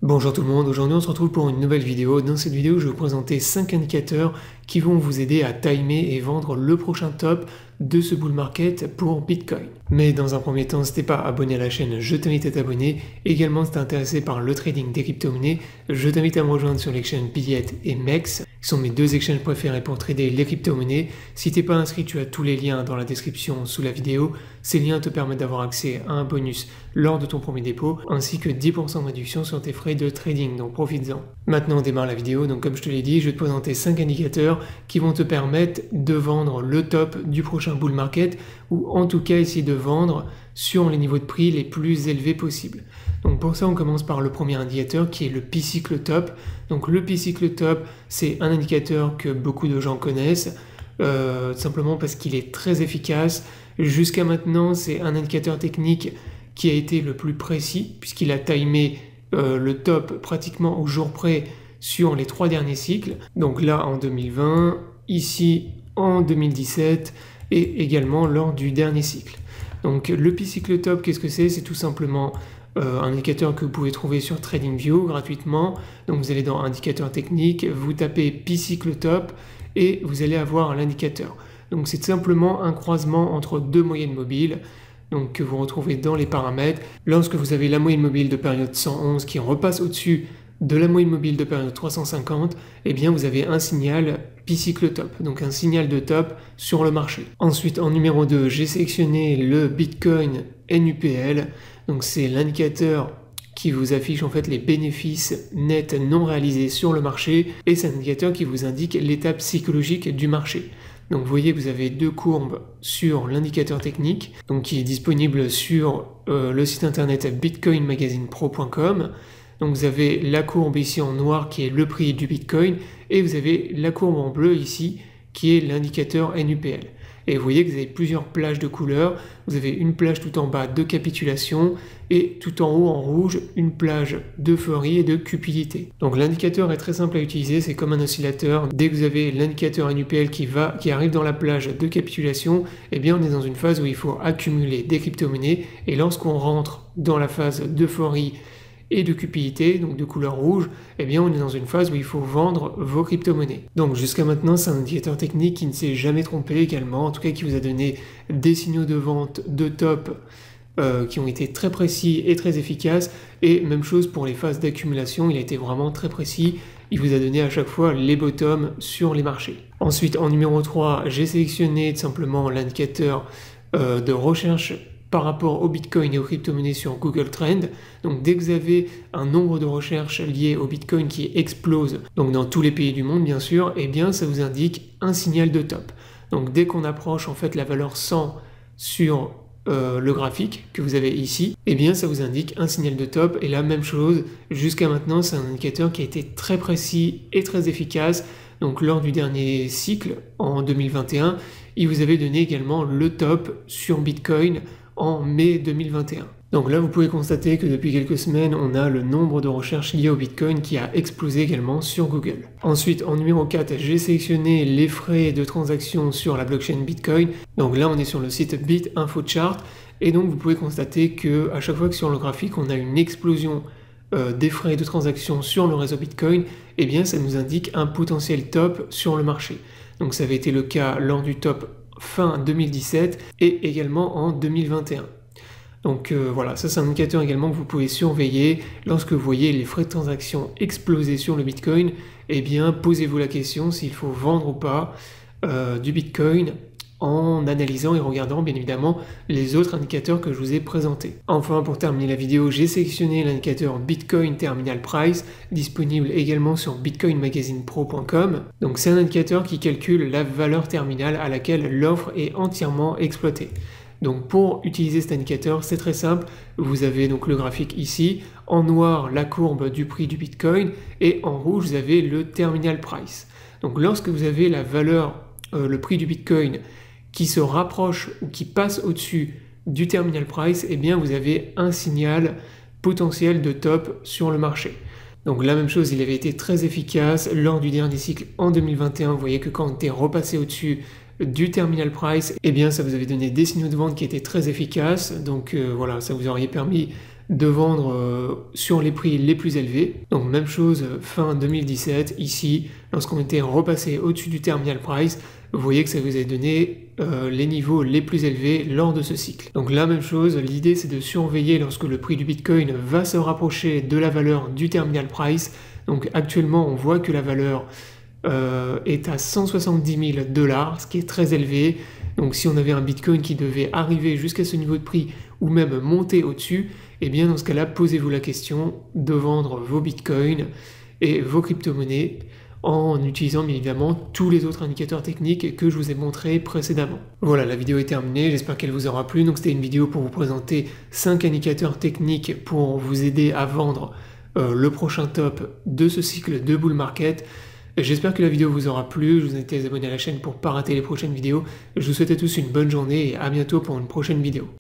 Bonjour tout le monde, aujourd'hui on se retrouve pour une nouvelle vidéo. Dans cette vidéo, je vais vous présenter 5 indicateurs qui vont vous aider à timer et vendre le prochain top de ce bull market pour Bitcoin. Mais dans un premier temps, si t'es pas abonné à la chaîne, je t'invite à t'abonner. Également, si t'es intéressé par le trading des crypto-monnaies, je t'invite à me rejoindre sur l'exchange Billiet et MEX, qui sont mes deux exchanges préférés pour trader les crypto-monnaies. Si t'es pas inscrit, tu as tous les liens dans la description sous la vidéo. Ces liens te permettent d'avoir accès à un bonus lors de ton premier dépôt, ainsi que 10% de réduction sur tes frais de trading, donc profites-en. Maintenant on démarre la vidéo, donc comme je te l'ai dit, je vais te présenter 5 indicateurs qui vont te permettre de vendre le top du prochain bull market, ou en tout cas essayer de vendre sur les niveaux de prix les plus élevés possibles. Donc pour ça on commence par le premier indicateur qui est le P-Cycle Top. Donc le P-Cycle Top, c'est un indicateur que beaucoup de gens connaissent, simplement parce qu'il est très efficace. Jusqu'à maintenant, c'est un indicateur technique qui a été le plus précis, puisqu'il a timé le top pratiquement au jour près sur les 3 derniers cycles. Donc là en 2020, ici en 2017 et également lors du dernier cycle. Donc le P-Cycle Top, qu'est-ce que c'est? C'est tout simplement un indicateur que vous pouvez trouver sur TradingView gratuitement. Donc vous allez dans indicateur technique, vous tapez P-Cycle Top et vous allez avoir l'indicateur. Donc c'est simplement un croisement entre deux moyennes mobiles, donc que vous retrouvez dans les paramètres. Lorsque vous avez la moyenne mobile de période 111 qui repasse au-dessus de la moyenne mobile de période 350, eh bien vous avez un signal P-Cycle Top, donc un signal de top sur le marché. Ensuite, en numéro 2, j'ai sélectionné le Bitcoin NUPL, donc c'est l'indicateur qui vous affiche en fait les bénéfices nets non réalisés sur le marché, et c'est un indicateur qui vous indique l'étape psychologique du marché. Donc vous voyez que vous avez deux courbes sur l'indicateur technique, donc qui est disponible sur le site internet bitcoinmagazinepro.com. Donc vous avez la courbe ici en noir qui est le prix du Bitcoin, et vous avez la courbe en bleu ici qui est l'indicateur NUPL. Et vous voyez que vous avez plusieurs plages de couleurs. Vous avez une plage tout en bas de capitulation et tout en haut en rouge une plage d'euphorie et de cupidité. Donc l'indicateur est très simple à utiliser, c'est comme un oscillateur. Dès que vous avez l'indicateur NUPL qui arrive dans la plage de capitulation, eh bien on est dans une phase où il faut accumuler des crypto-monnaies, et lorsqu'on rentre dans la phase d'euphorie et de cupidité, donc de couleur rouge, eh bien on est dans une phase où il faut vendre vos crypto-monnaies. Donc jusqu'à maintenant, c'est un indicateur technique qui ne s'est jamais trompé également, en tout cas qui vous a donné des signaux de vente de top qui ont été très précis et très efficaces, et même chose pour les phases d'accumulation, il a été vraiment très précis, il vous a donné à chaque fois les bottoms sur les marchés. Ensuite, en numéro 3, j'ai sélectionné tout simplement l'indicateur de recherche par rapport au Bitcoin et aux crypto-monnaies sur Google Trends. Donc dès que vous avez un nombre de recherches liées au Bitcoin qui explose, donc dans tous les pays du monde bien sûr, eh bien ça vous indique un signal de top. Donc dès qu'on approche en fait la valeur 100 sur le graphique que vous avez ici, eh bien ça vous indique un signal de top. Et la même chose, jusqu'à maintenant c'est un indicateur qui a été très précis et très efficace. Donc lors du dernier cycle en 2021, il vous avait donné également le top sur Bitcoin en mai 2021. Donc là vous pouvez constater que depuis quelques semaines on a le nombre de recherches liées au Bitcoin qui a explosé également sur Google. Ensuite en numéro 4, j'ai sélectionné les frais de transaction sur la blockchain Bitcoin. Donc là on est sur le site BitInfoChart, et donc vous pouvez constater que à chaque fois que sur le graphique on a une explosion des frais de transaction sur le réseau Bitcoin, eh bien ça nous indique un potentiel top sur le marché. Donc ça avait été le cas lors du top fin 2017 et également en 2021. Donc voilà, ça c'est un indicateur également que vous pouvez surveiller. Lorsque vous voyez les frais de transaction exploser sur le Bitcoin, eh bien posez-vous la question s'il faut vendre ou pas du Bitcoin, en analysant et regardant bien évidemment les autres indicateurs que je vous ai présentés. Enfin, pour terminer la vidéo, j'ai sélectionné l'indicateur Bitcoin Terminal Price, disponible également sur bitcoinmagazinepro.com. Donc c'est un indicateur qui calcule la valeur terminale à laquelle l'offre est entièrement exploitée. Donc pour utiliser cet indicateur, c'est très simple, vous avez donc le graphique ici, en noir la courbe du prix du Bitcoin, et en rouge vous avez le Terminal Price. Donc lorsque vous avez la valeur, le prix du Bitcoin qui se rapproche ou qui passe au-dessus du terminal price, eh bien vous avez un signal potentiel de top sur le marché. Donc la même chose, il avait été très efficace lors du dernier cycle en 2021. Vous voyez que quand on était repassé au-dessus du terminal price, eh bien ça vous avait donné des signaux de vente qui étaient très efficaces. Donc voilà, ça vous aurait permis de vendre sur les prix les plus élevés. Donc même chose fin 2017, ici, lorsqu'on était repassé au-dessus du terminal price, vous voyez que ça vous a donné les niveaux les plus élevés lors de ce cycle. Donc la même chose, l'idée c'est de surveiller lorsque le prix du Bitcoin va se rapprocher de la valeur du terminal price. Donc actuellement on voit que la valeur est à 170 000 $, ce qui est très élevé. Donc si on avait un Bitcoin qui devait arriver jusqu'à ce niveau de prix ou même monter au-dessus, et bien dans ce cas-là, posez-vous la question de vendre vos Bitcoins et vos crypto-monnaies en utilisant bien évidemment tous les autres indicateurs techniques que je vous ai montrés précédemment. Voilà, la vidéo est terminée, j'espère qu'elle vous aura plu. Donc c'était une vidéo pour vous présenter 5 indicateurs techniques pour vous aider à vendre le prochain top de ce cycle de bull market. J'espère que la vidéo vous aura plu, je vous invite à vous abonner à la chaîne pour ne pas rater les prochaines vidéos. Je vous souhaite à tous une bonne journée et à bientôt pour une prochaine vidéo.